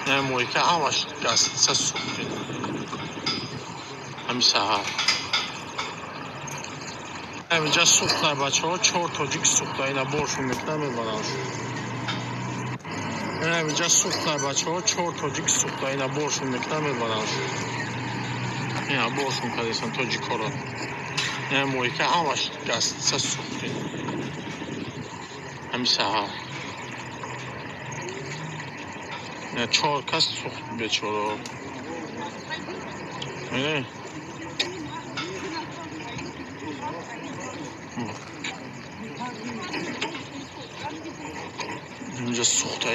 نه موقعی که همش گاز سوخته همین سهر اینجا سوختن بچه ها 4 تاجیک سوختن اینا برشون میکنن میبرن اینجا سوختن بچه ها 4 تاجیک سوختن اینا برشون میکنن میبرن اینا برشون کردیسن تاجیک ها رو نه موقعی که همش گاز سوخته همین سهر نه 4 کس سوخت بیچاره نه اینجا سوخته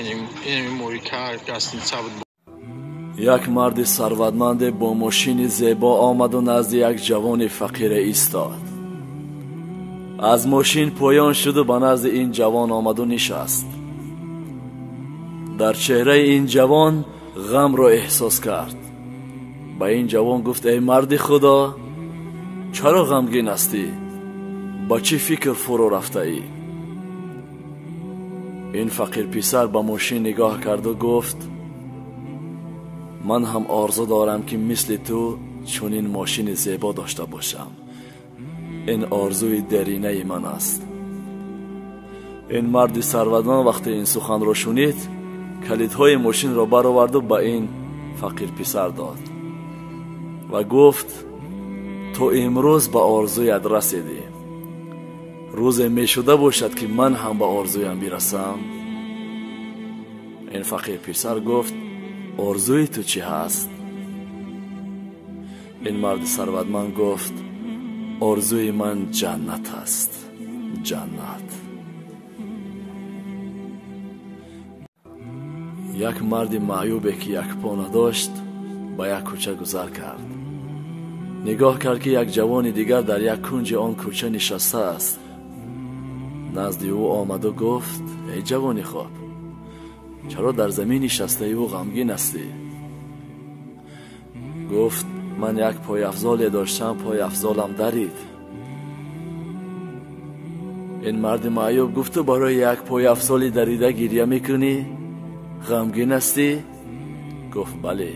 این موقعی که گاز ثابت یک مرد ثروتمند با ماشین زیبا آمد و نزد یک جوان فقیر ایستاد. از ماشین پایان شد و به نزد این جوان آمد و نشست. در چهره این جوان غم را احساس کرد. به این جوان گفت ای مرد خدا، چرا غمگین هستی؟ با چه فکر فرو رفته ای؟ این فقیر پسر به ماشین نگاه کرد و گفت من هم آرزو دارم که مثل تو چنین ماشین زیبا داشته باشم. این آرزوی درینه من است. این مرد ثروتمند وقتی این سخن را شنید کلیدهای ماشین را برآورد و به این فقیر پسر داد و گفت تو امروز به آرزویت رسیدی. روز می شده باشد که من هم به آرزویم برسم. این فقیر پسر گفت آرزوی تو چی هست؟ این مرد ثروتمند گفت آرزوی من جنت است. جنت. یک مرد معیوبی که یک پا نداشت با یک کوچه گذر کرد. نگاه کرد که یک جوان دیگر در یک کنج آن کوچه نشسته است. نزد او آمد و گفت ای جوانی خوب، چرا در زمین نشسته ای و غمگین هستی؟ گفت من یک پای افضالی داشتم، پای افضالم درید. این مرد معیوب گفت تو برای یک پای افضالی دریده گریه میکنی؟ غمگین هستی؟ گفت بله.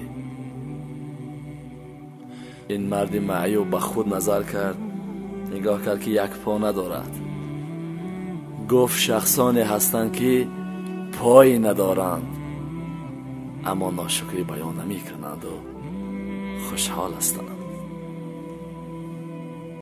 این مرد معیوب به خود نظر کرد، نگاه کرد که یک پا ندارد. گفت شخصانی هستند که پای ندارند اما ناشکری بیان نمی کنند و خوشحال هستند.